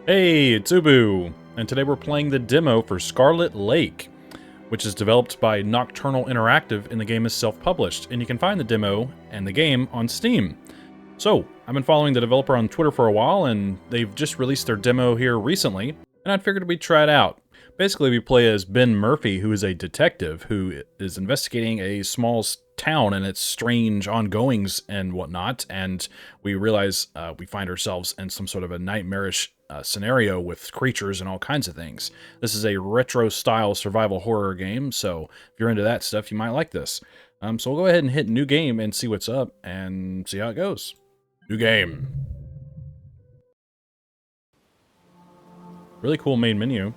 Hey, it's Ubu, and today we're playing the demo for Scarlet Lake, which is developed by Nocturnal Interactive, and the game is self-published, and you can find the demo and the game on Steam. So, I've been following the developer on Twitter for a while, and they've just released their demo here recently, and I figured we'd try it out. Basically, we play as Ben Murphy, who is a detective who is investigating a small town and its strange ongoings and whatnot, and we realize we find ourselves in some sort of a nightmarish scenario with creatures and all kinds of things. This is a retro-style survival horror game, so if you're into that stuff, you might like this. So we'll go ahead and hit new game and see what's up and see how it goes. New game. Really cool main menu.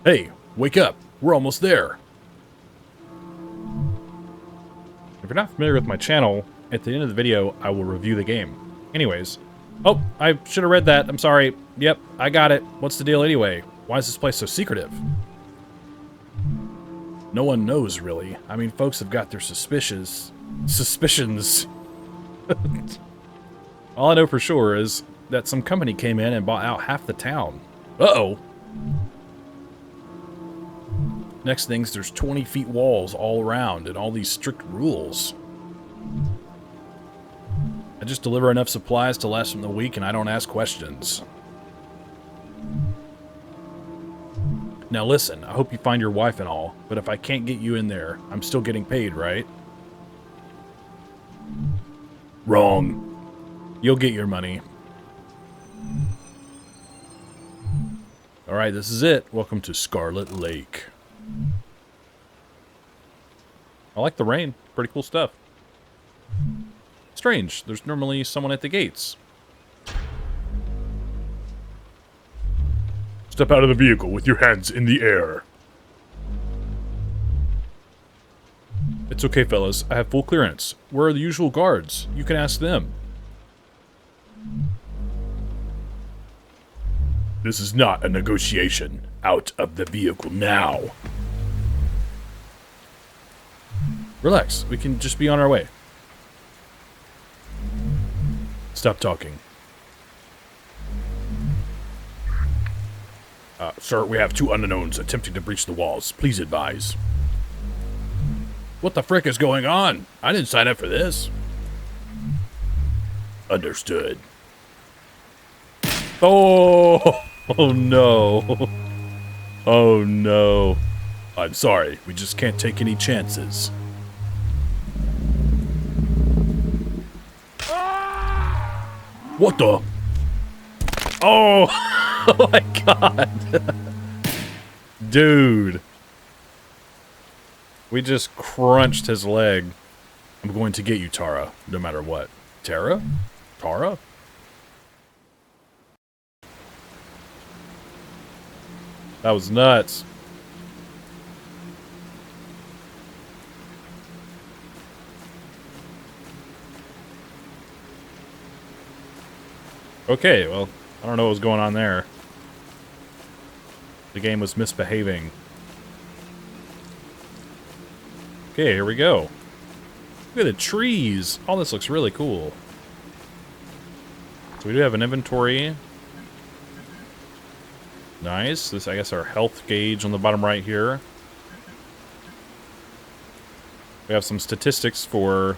Hey, wake up. We're almost there. If you're not familiar with my channel, at the end of the video, I will review the game. Anyways. Oh, I should have read that. I'm sorry. Yep, I got it. What's the deal anyway? Why is this place so secretive? No one knows, really. I mean, folks have got their suspicions. All I know for sure is that some company came in and bought out half the town. Uh-oh. Next thing's there's 20 feet walls all around and all these strict rules. I just deliver enough supplies to last them the week and I don't ask questions. Now listen, I hope you find your wife and all, but if I can't get you in there, I'm still getting paid, right? Wrong. You'll get your money. Alright, this is it. Welcome to Scarlet Lake. I like the rain. Pretty cool stuff. Strange. There's normally someone at the gates. Step out of the vehicle with your hands in the air. It's okay, fellas. I have full clearance. Where are the usual guards? You can ask them. This is not a negotiation. Out of the vehicle now. Relax. We can just be on our way. Stop talking. Sir, we have two unknowns attempting to breach the walls. Please advise. What the frick is going on? I didn't sign up for this. Understood. Oh, oh no. Oh no. I'm sorry, we just can't take any chances. What the? Oh, oh my god. Dude. We just crunched his leg. I'm going to get you, Tara, no matter what. Tara? Tara? That was nuts. Okay, well, I don't know what was going on there. The game was misbehaving. Okay, here we go. Look at the trees. All this looks really cool. So we do have an inventory. Nice. This, I guess, our health gauge on the bottom right here. We have some statistics for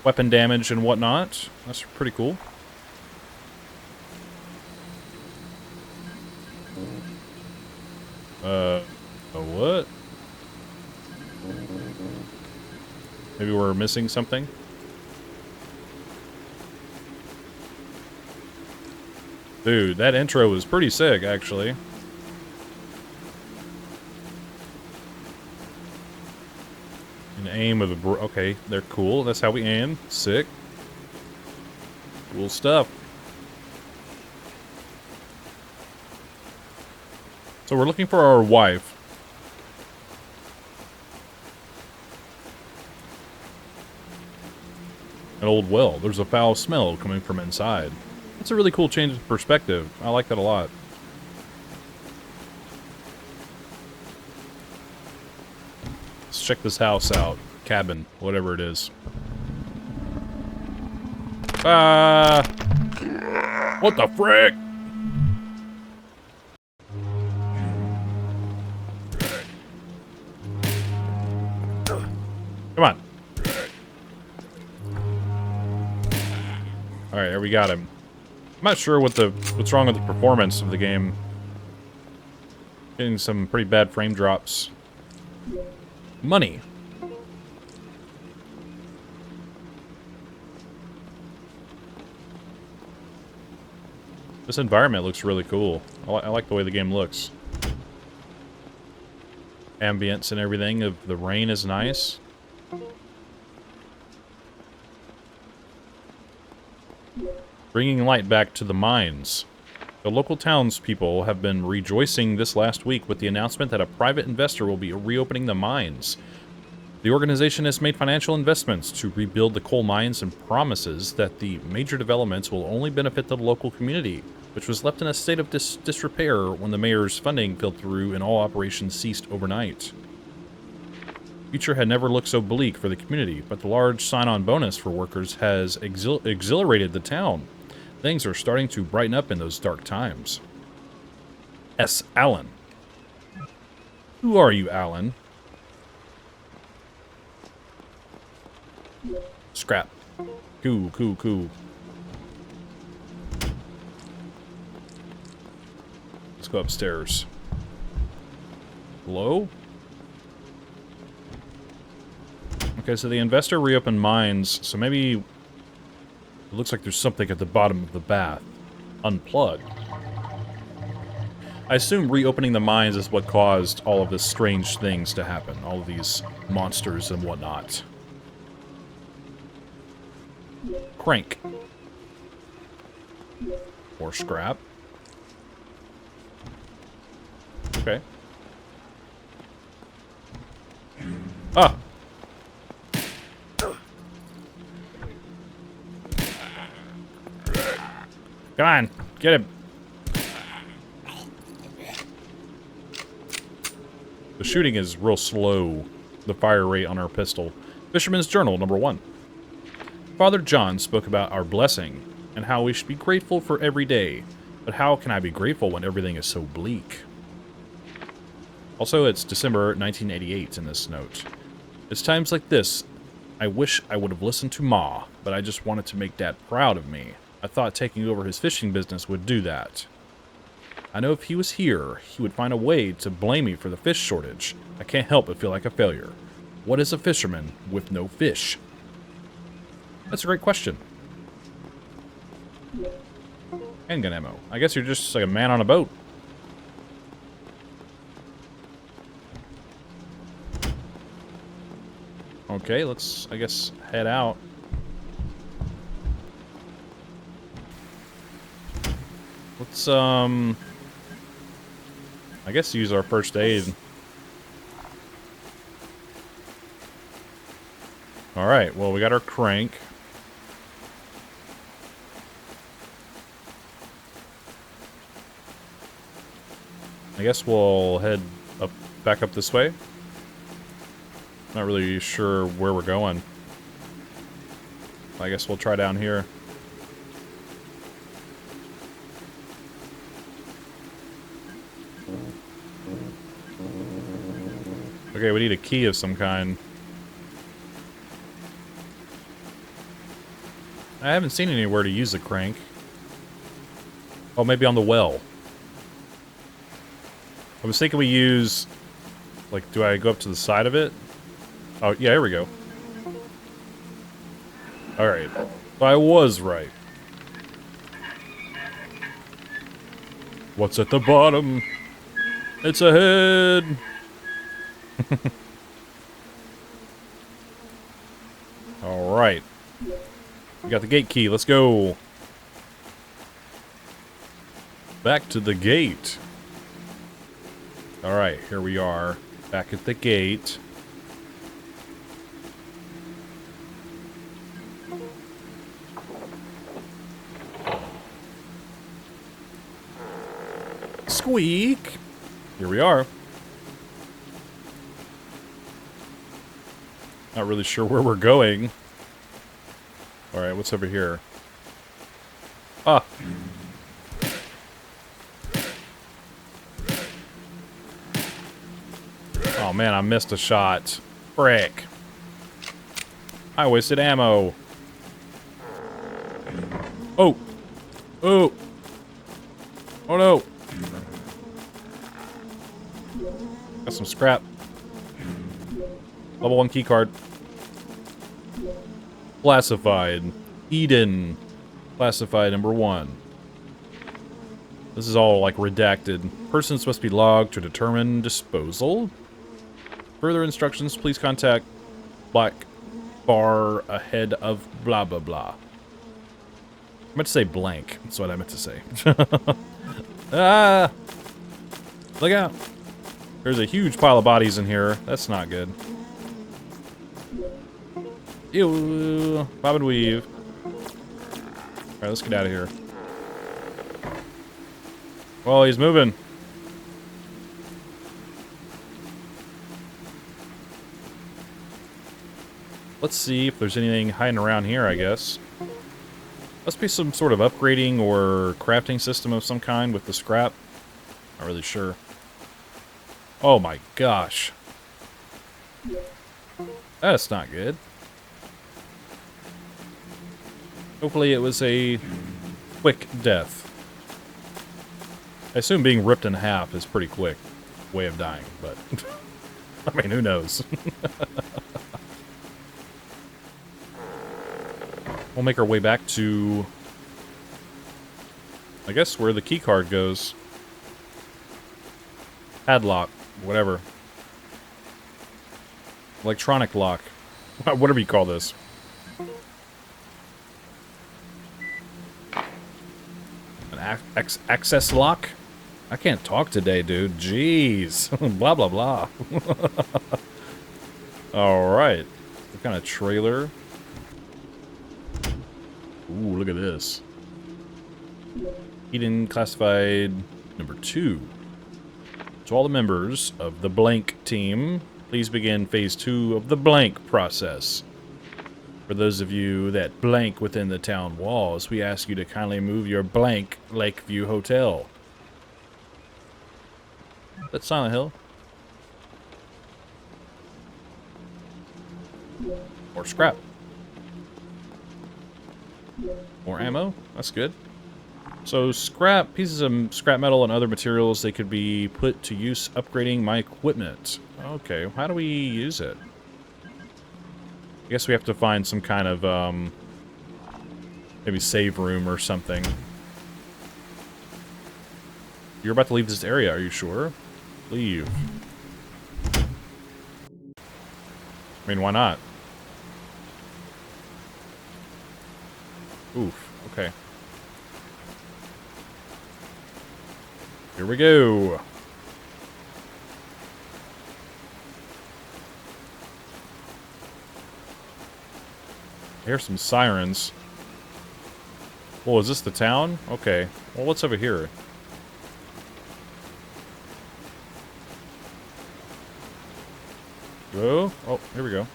weapon damage and whatnot. That's pretty cool. What? Maybe we're missing something? Dude, that intro was pretty sick, actually. And aim with a okay, they're cool. That's how we aim. Sick. Cool stuff. So we're looking for our wife. An old well. There's a foul smell coming from inside. That's a really cool change of perspective. I like that a lot. Let's check this house out. Cabin, whatever it is. Ah! What the frick? Come on. All right, there we got him. I'm not sure what's wrong with the performance of the game. Getting some pretty bad frame drops. Money. This environment looks really cool. I like the way the game looks. Ambience and everything of the rain is nice. Bringing light back to the mines. The local townspeople have been rejoicing this last week with the announcement that a private investor will be reopening the mines. The organization has made financial investments to rebuild the coal mines and promises that the major developments will only benefit the local community, which was left in a state of disrepair when the mayor's funding fell through and all operations ceased overnight. The future had never looked so bleak for the community, but the large sign-on bonus for workers has exhilarated the town. Things are starting to brighten up in those dark times. S. Allen. Who are you, Allen? Scrap. Cool. Let's go upstairs. Hello? Okay, so the investor reopened mines, so maybe it looks like there's something at the bottom of the bath. Unplugged. I assume reopening the mines is what caused all of the strange things to happen. All of these monsters and whatnot. Crank. More scrap. Okay. Ah! Come on, get him. The shooting is real slow, the fire rate on our pistol. Fisherman's Journal, number 1. Father John spoke about our blessing, and how we should be grateful for every day. But how can I be grateful when everything is so bleak? Also, it's December 1988 in this note. It's times like this, I wish I would have listened to Ma, but I just wanted to make Dad proud of me. I thought taking over his fishing business would do that. I know if he was here, he would find a way to blame me for the fish shortage. I can't help but feel like a failure. What is a fisherman with no fish? That's a great question. Handgun ammo. I guess you're just like a man on a boat. Okay, let's, I guess, head out. Let's, I guess use our first aid. Alright, well, we got our crank. I guess we'll head up, back up this way. Not really sure where we're going. I guess we'll try down here. Okay, we need a key of some kind. I haven't seen anywhere to use the crank. Oh, maybe on the well. I was thinking we use... Like, do I go up to the side of it? Oh, yeah, here we go. Alright. I was right. What's at the bottom? It's a head! Alright. We got the gate key. Let's go. Back to the gate. Alright, here we are. Back at the gate. Squeak! Here we are. Not really sure where we're going. Alright, what's over here? Ah! Oh man, I missed a shot. Frick. I wasted ammo. Oh. Oh. Oh no. Got some scrap. Level 1 keycard. Classified. Eden. Classified number 1. This is all like redacted. Persons must be logged to determine disposal. Further instructions, please contact black bar ahead of blah blah blah. I meant to say blank. That's what I meant to say. Ah! Look out! There's a huge pile of bodies in here. That's not good. Ew. Bob and weave. Alright, let's get out of here. Well, he's moving. Let's see if there's anything hiding around here, I guess. Must be some sort of upgrading or crafting system of some kind with the scrap. Not really sure. Oh my gosh. That's not good. Hopefully it was a quick death. I assume being ripped in half is pretty quick way of dying, but I mean, who knows? We'll make our way back to, I guess, where the key card goes. Padlock, whatever. Electronic lock. Whatever you call this. An access lock? I can't talk today, dude. Jeez. Blah, blah, blah. Alright. What kind of trailer? Ooh, look at this. Eden classified number 2. To all the members of the blank team, please begin phase 2 of the blank process. For those of you that blank within the town walls, we ask you to kindly move your blank Lakeview Hotel. That's Silent Hill. More scrap. More ammo. That's good. So scrap, pieces of scrap metal and other materials, they could be put to use upgrading my equipment. Okay, how do we use it? I guess we have to find some kind of, maybe save room or something. You're about to leave this area, are you sure? Leave. I mean, why not? Oof, okay. Here we go. I hear some sirens. Oh, is this the town? Okay. Well, what's over here? Oh, here we go.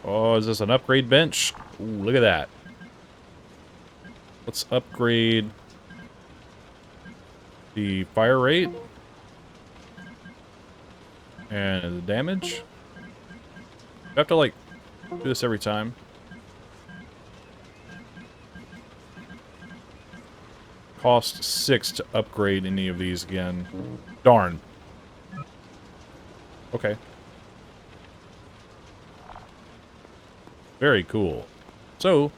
Oh, is this an upgrade bench? Ooh, look at that. Let's upgrade the fire rate and the damage. I have to, like, do this every time. Cost 6 to upgrade any of these again. Darn. Okay. Very cool. So,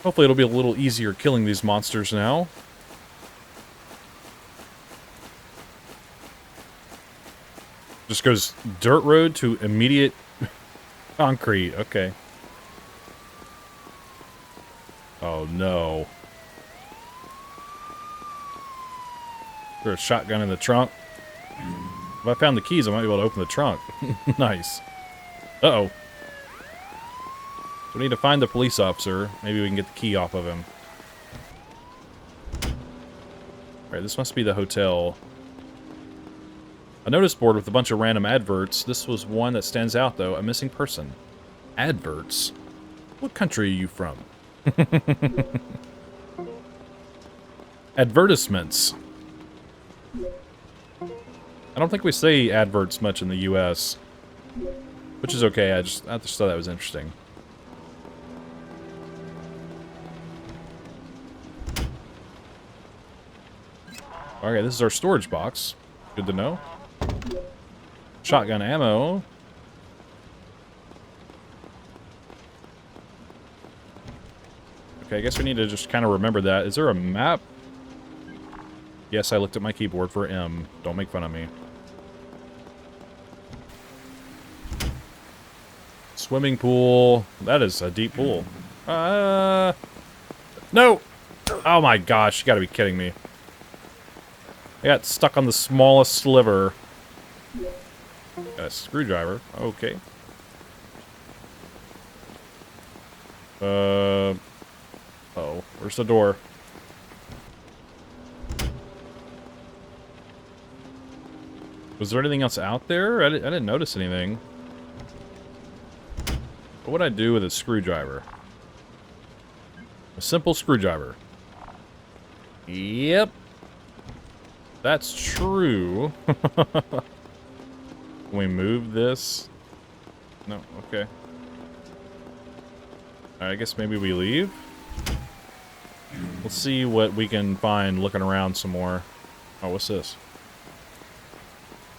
hopefully it'll be a little easier killing these monsters now. Just goes dirt road to immediate concrete. Okay. Oh no. Is there a shotgun in the trunk? If I found the keys, I might be able to open the trunk. Nice. Uh-oh. So we need to find the police officer. Maybe we can get the key off of him. Alright, this must be the hotel. A notice board with a bunch of random adverts. This was one that stands out, though. A missing person. Adverts? What country are you from? I don't think we say adverts much in the US, which is okay. I just thought that was interesting. Okay, this is our storage box. Good to know. Shotgun ammo. Okay, I guess we need to just kind of remember that. Is there a map? Yes, I looked at my keyboard for M. Don't make fun of me. Swimming pool. That is a deep pool. No! Oh my gosh, you gotta be kidding me. I got stuck on the smallest sliver. Got a screwdriver. Okay. Oh, where's the door? Was there anything else out there? I didn't notice anything. What would I do with a screwdriver? A simple screwdriver. Yep. That's true. Can we move this? No, okay. Alright, I guess maybe we leave? Let's see what we can find looking around some more. Oh, what's this?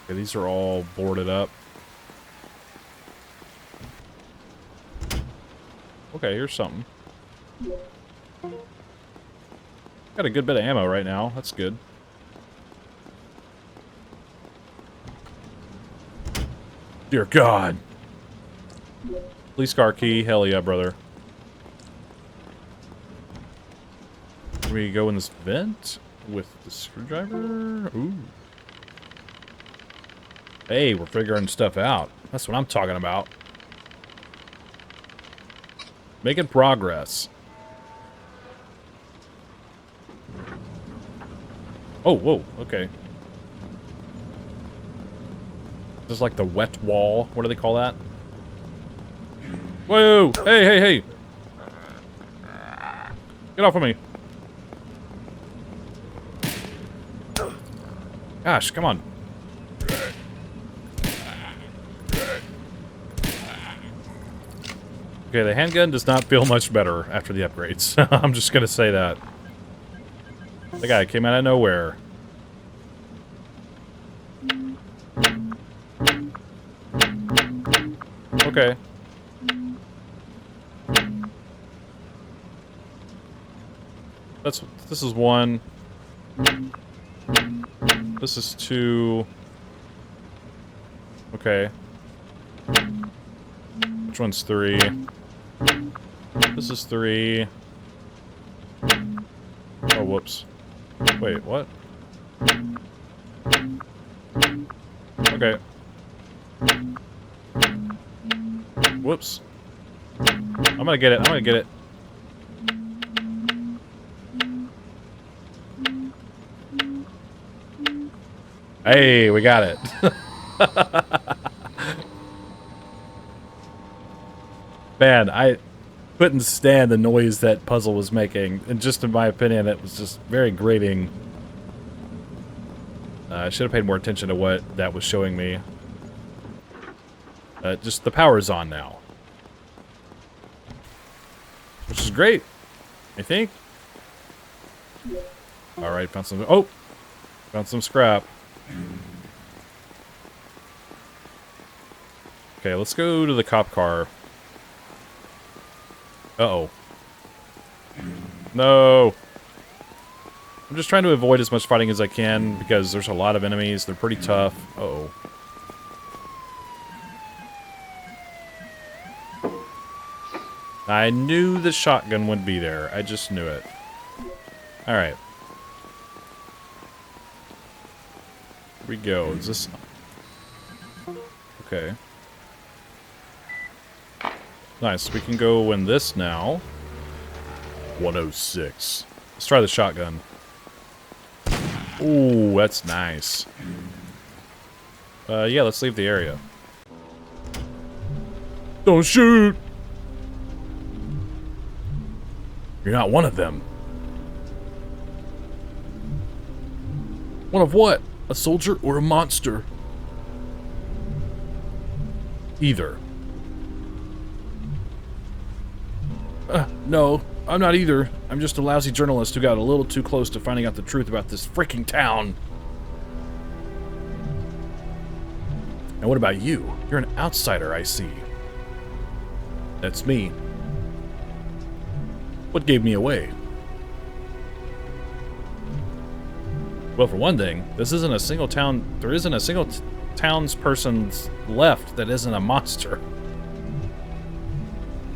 Okay, these are all boarded up. Okay, here's something. Got a good bit of ammo right now. That's good. Dear God. Police car key. Hell yeah, brother. Can we go in this vent with the screwdriver? Ooh. Hey, we're figuring stuff out. That's what I'm talking about. Making progress. Oh, whoa, okay. This is like the wet wall. What do they call that? Whoa! Hey, hey, hey! Get off of me. Gosh, come on. Okay, the handgun does not feel much better after the upgrades. I'm just gonna say that. The guy came out of nowhere. Okay. This is one. This is two. Okay. Which one's three? This is three. Oh, whoops. Wait, what? Okay. Whoops. I'm gonna get it. I'm gonna get it. Hey, we got it. Man, I couldn't stand the noise that puzzle was making. And just in my opinion, it was just very grating. I should have paid more attention to what that was showing me. Just the power's on now. Which is great, I think. Alright, found some... Oh! Found some scrap. Okay, let's go to the cop car. Uh-oh. No! I'm just trying to avoid as much fighting as I can because there's a lot of enemies. They're pretty tough. Uh-oh. I knew the shotgun would be there. I just knew it. Alright. Here we go. Is this... Okay. Nice. We can go in this now. 106. Let's try the shotgun. Ooh, that's nice. Yeah, let's leave the area. Don't shoot! You're not one of them. One of what? A soldier or a monster? Either. No, I'm not either. I'm just a lousy journalist who got a little too close to finding out the truth about this freaking town. And what about you? You're an outsider, I see. That's me. What gave me away? Well, for one thing, this isn't a single town. There isn't a single townsperson left that isn't a monster.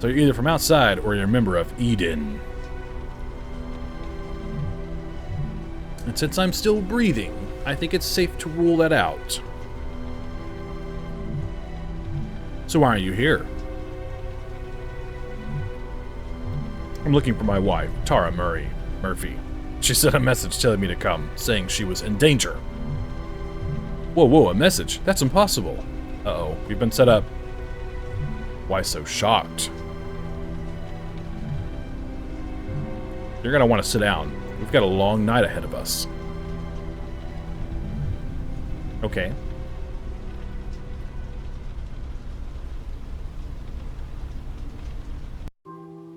So you're either from outside or you're a member of Eden. And since I'm still breathing, I think it's safe to rule that out. So why aren't you here? I'm looking for my wife, Tara Murphy. She sent a message telling me to come, saying she was in danger. Whoa, a message? That's impossible. Uh-oh, we've been set up. Why so shocked? You're gonna want to sit down. We've got a long night ahead of us. Okay.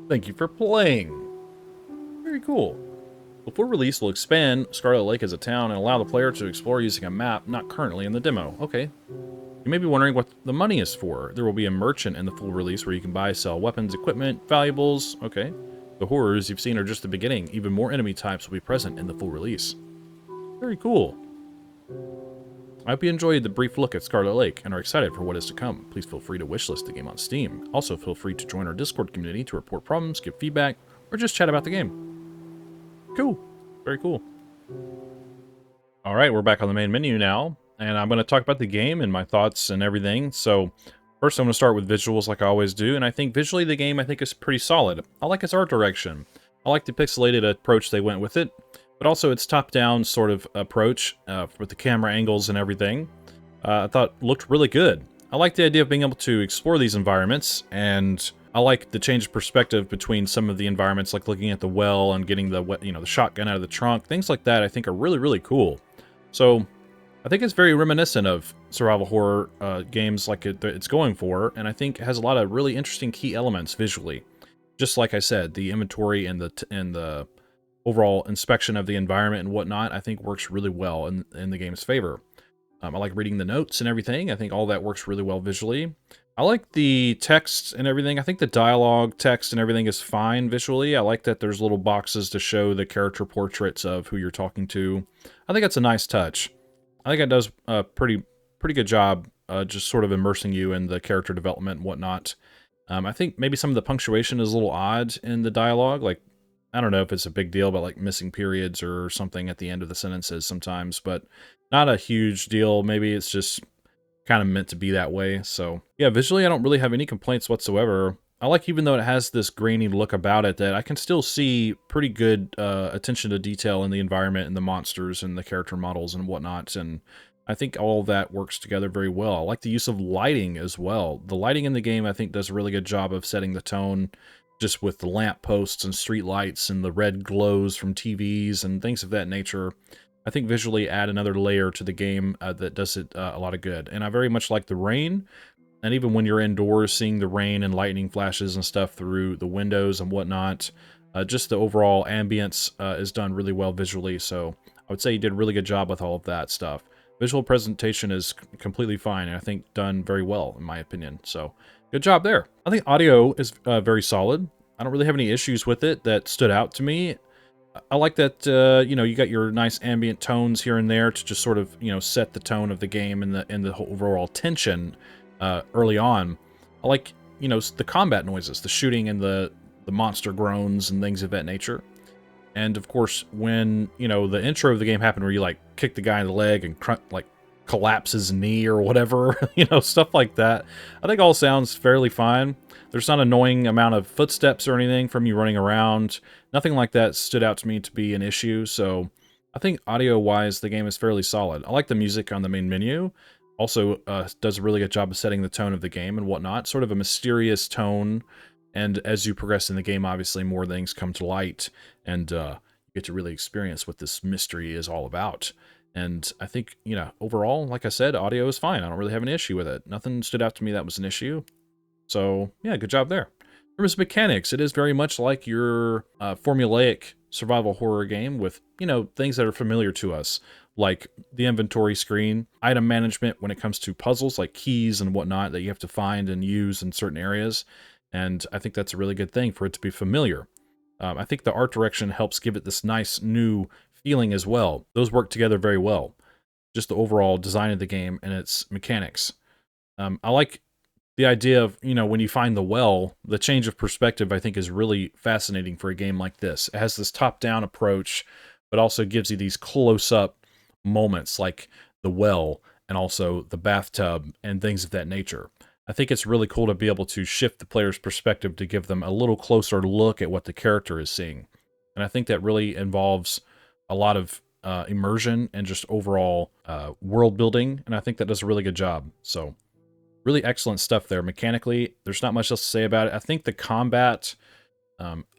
Thank you for playing. Very cool. Before release, we'll expand Scarlet Lake as a town and allow the player to explore using a map not currently in the demo. Okay. You may be wondering what the money is for. There will be a merchant in the full release where you can buy, sell weapons, equipment, valuables. Okay. The horrors you've seen are just the beginning. Even more enemy types will be present in the full release. Very cool. I hope you enjoyed the brief look at Scarlet Lake and are excited for what is to come. Please feel free to wishlist the game on Steam. Also, feel free to join our Discord community to report problems, give feedback, or just chat about the game. Cool. Very cool. Alright, we're back on the main menu now, and I'm going to talk about the game and my thoughts and everything. So, first I'm going to start with visuals like I always do, and I think visually the game is pretty solid. I like its art direction. I like the pixelated approach they went with it, but also its top-down sort of approach with the camera angles and everything. I thought looked really good. I like the idea of being able to explore these environments, and I like the change of perspective between some of the environments, like looking at the well and getting the the shotgun out of the trunk. Things like that I think are really, really cool. So I think it's very reminiscent of survival horror games like it's going for, and I think it has a lot of really interesting key elements visually. Just like I said, the inventory and the overall inspection of the environment and whatnot, I think works really well in the game's favor. I like reading the notes and everything. I think all that works really well visually. I like the text and everything. I think the dialogue, text, and everything is fine visually. I like that there's little boxes to show the character portraits of who you're talking to. I think that's a nice touch. I think it does a pretty good job just sort of immersing you in the character development and whatnot. I think maybe some of the punctuation is a little odd in the dialogue. Like, I don't know if it's a big deal, but like missing periods or something at the end of the sentences sometimes, but not a huge deal. Maybe it's just kind of meant to be that way. So yeah, visually I don't really have any complaints whatsoever. I like, even though it has this grainy look about it, that I can still see pretty good attention to detail in the environment and the monsters and the character models and whatnot. And I think all of that works together very well. I like the use of lighting as well. The lighting in the game, I think, does a really good job of setting the tone, just with the lamp posts and street lights and the red glows from TVs and things of that nature. I think visually add another layer to the game that does it a lot of good. And I very much like the rain. And even when you're indoors, seeing the rain and lightning flashes and stuff through the windows and whatnot, just the overall ambience is done really well visually. So I would say you did a really good job with all of that stuff. Visual presentation is completely fine, and I think done very well, in my opinion. So good job there. I think audio is very solid. I don't really have any issues with it that stood out to me. I like that, you got your nice ambient tones here and there to just sort of, set the tone of the game and the overall tension early on. I like, the combat noises, the shooting and the monster groans and things of that nature. And of course, when, the intro of the game happened where you, like, kick the guy in the leg and, collapse his knee or whatever, stuff like that, I think all sounds fairly fine. There's not an annoying amount of footsteps or anything from you running around. Nothing like that stood out to me to be an issue, so I think audio-wise, the game is fairly solid. I like the music on the main menu. Also does a really good job of setting the tone of the game and whatnot. Sort of a mysterious tone, and as you progress in the game, obviously more things come to light, and you get to really experience what this mystery is all about. And I think, you know, overall, like I said, audio is fine. I don't really have an issue with it. Nothing stood out to me that was an issue. So, yeah, good job there. In terms of mechanics, it is very much like your formulaic survival horror game with, you know, things that are familiar to us, like the inventory screen, item management when it comes to puzzles, like keys and whatnot that you have to find and use in certain areas. And I think that's a really good thing for it to be familiar. I think the art direction helps give it this nice new feeling as well. Those work together very well. Just the overall design of the game and its mechanics. I like the idea of, you know, when you find the well, the change of perspective, I think, is really fascinating for a game like this. It has this top-down approach, but also gives you these close-up moments like the well and also the bathtub and things of that nature. I think it's really cool to be able to shift the player's perspective to give them a little closer look at what the character is seeing. And I think that really involves a lot of immersion and just overall world building, and I think that does a really good job. So, really excellent stuff there. Mechanically, there's not much else to say about it. I think the combat,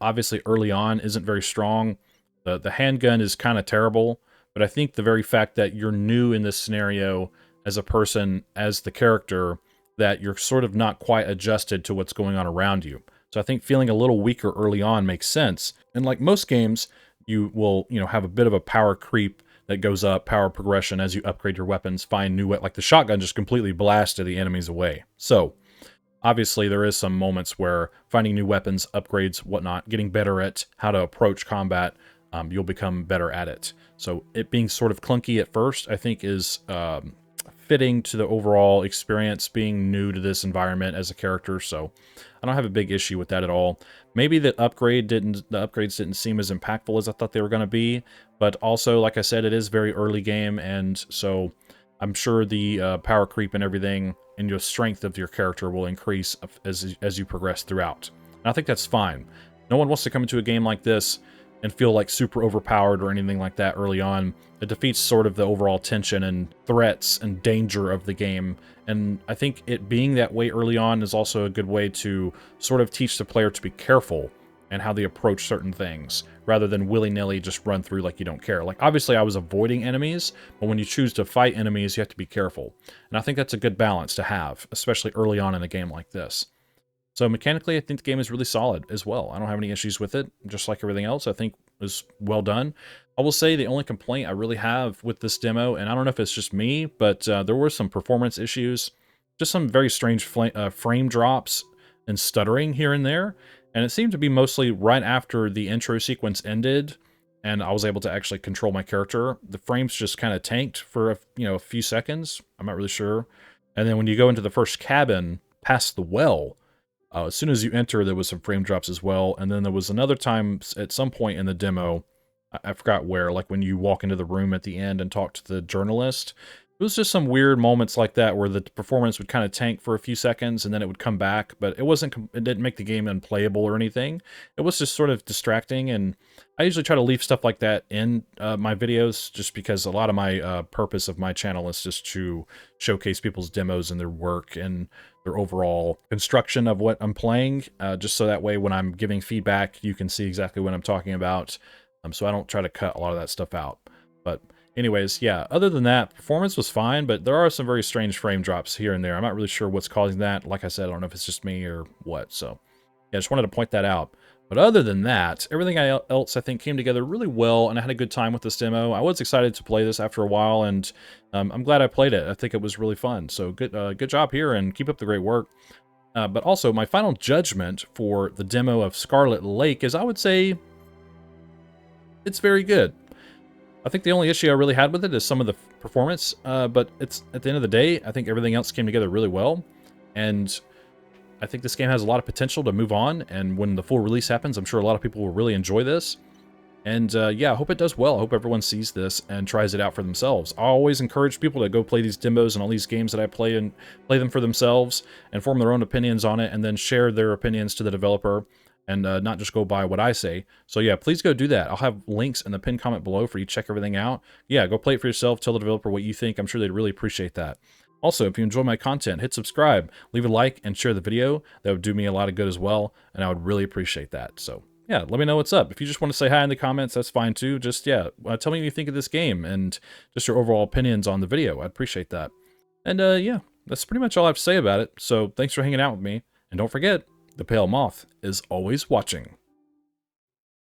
obviously early on, isn't very strong. The handgun is kind of terrible, but I think the very fact that you're new in this scenario as a person, as the character, that you're sort of not quite adjusted to what's going on around you. So I think feeling a little weaker early on makes sense. And like most games, you will, you know, have a bit of a power creep that goes up, power progression as you upgrade your weapons, find new like the shotgun just completely blasted the enemies away. So obviously there is some moments where finding new weapons, upgrades, whatnot, getting better at how to approach combat, you'll become better at it. So it being sort of clunky at first, I think is fitting to the overall experience being new to this environment as a character, so I don't have a big issue with that at all. Maybe the upgrades didn't seem as impactful as I thought they were going to be, but also, like I said, it is very early game, and so I'm sure the power creep and everything and your strength of your character will increase as you progress throughout. And I think that's fine. No one wants to come into a game like this and feel like super overpowered or anything like that early on. It defeats sort of the overall tension and threats and danger of the game. And I think it being that way early on is also a good way to sort of teach the player to be careful and how they approach certain things, rather than willy-nilly just run through like you don't care. Like, obviously I was avoiding enemies, but when you choose to fight enemies, you have to be careful. And I think that's a good balance to have, especially early on in a game like this. So mechanically, I think the game is really solid as well. I don't have any issues with it. Just like everything else, I think was well done. I will say the only complaint I really have with this demo, and I don't know if it's just me, but there were some performance issues, just some very strange frame drops and stuttering here and there. And it seemed to be mostly right after the intro sequence ended, and I was able to actually control my character. The frames just kind of tanked for a few seconds. I'm not really sure. And then when you go into the first cabin past the well, as soon as you enter, there was some frame drops as well. And then there was another time at some point in the demo, I forgot where, like when you walk into the room at the end and talk to the journalist. It was just some weird moments like that where the performance would kind of tank for a few seconds and then it would come back, but it didn't make the game unplayable or anything. It was just sort of distracting, and I usually try to leave stuff like that in my videos just because a lot of my purpose of my channel is just to showcase people's demos and their work and their overall construction of what I'm playing, just so that way when I'm giving feedback, you can see exactly what I'm talking about. So I don't try to cut a lot of that stuff out. But anyways, yeah, other than that, performance was fine, but there are some very strange frame drops here and there. I'm not really sure what's causing that. Like I said, I don't know if it's just me or what. So yeah, I just wanted to point that out. But other than that, everything else I think came together really well, and I had a good time with this demo. I was excited to play this after a while, and I'm glad I played it. I think it was really fun. So good job here, and keep up the great work. But also, my final judgment for the demo of Scarlet Lake is, I would say, it's very good. I think the only issue I really had with it is some of the performance, but it's at the end of the day, I think everything else came together really well, and I think this game has a lot of potential to move on, and when the full release happens, I'm sure a lot of people will really enjoy this. And yeah, I hope it does well. I hope everyone sees this and tries it out for themselves. I always encourage people to go play these demos and all these games that I play and play them for themselves and form their own opinions on it, and then share their opinions to the developer and not just go by what I say. So yeah, please go do that. I'll have links in the pinned comment below for you to check everything out. Yeah, go play it for yourself. Tell the developer what you think. I'm sure they'd really appreciate that. Also, if you enjoy my content, hit subscribe, leave a like, and share the video. That would do me a lot of good as well, and I would really appreciate that. So yeah, let me know what's up. If you just want to say hi in the comments, that's fine too. Just, yeah, tell me what you think of this game and just your overall opinions on the video. I'd appreciate that. And, yeah, that's pretty much all I have to say about it. So thanks for hanging out with me. And don't forget, the pale moth is always watching.